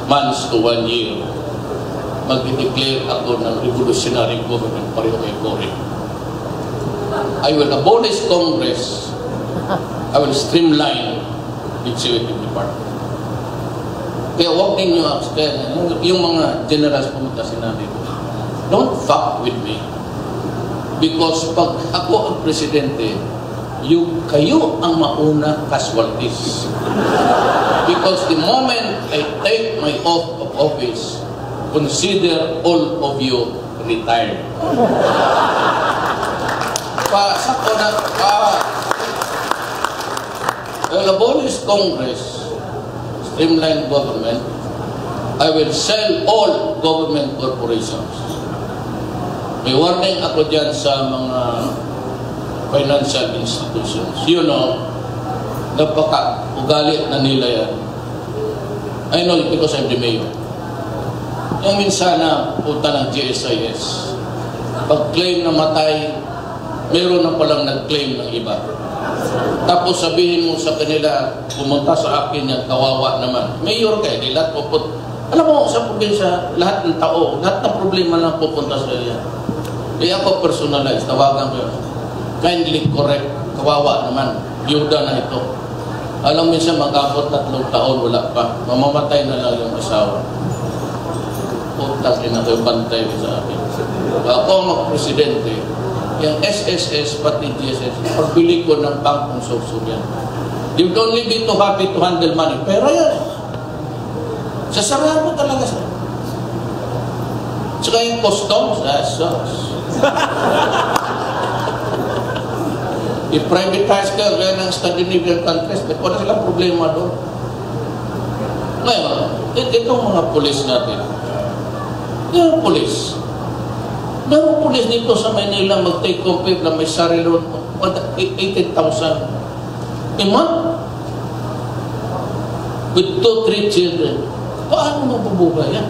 months to 1 year, mag-declare ako ng revolutionary government, pareho kay Cory. I will abolish Congress. I will streamline the executive department. Kaya huwag ninyo, yung mga generals pumunta sinabi ko, don't fuck with me. Because pag ako ang presidente, kayo ang mauna casualties. Because the moment I take my oath of office, consider all of you retired. I will abolish Congress, streamline government. I will sell all government corporations. May warning ako dyan sa mga financial institutions. You know, napaka-ugali na nila yan. I know it because I'm the mayor. Yung minsan na punta ng GSIS, pag-claim na matay, meron na palang nag-claim ng iba. Tapos sabihin mo sa kanila, pumunta sa akin yan, kawawa naman. Mayor kayo, lahat puput. Alam mo, sa probinsya, lahat ng tao, lahat ng problema lang pupunta sa iya. Kaya ako personalize, tawagan ko yun. Kindly correct, kawawa naman, byuda na ito. Alam mo siya, mag-abot 3 taon, wala pa. Mamamatay na lang yung asawa. Putang ina ko yung bantay sa akin. Ako ang mag-presidente, yung SSS, pati GSS, pagbili ko ng pangkong sorso yan. You don't only be too happy to handle money. Pero yan, sasarahan mo talaga siya. Tsaka yung customs, i-privatize ka kaya ng Scandinavian countries, wala silang problema doon. Ngayon, itong mga pulis natin, yung pulis, merong pulis dito sa Manila mag-take compare na may sarili 18,000 a month with 2-3 children. Paano mabubuhay yan?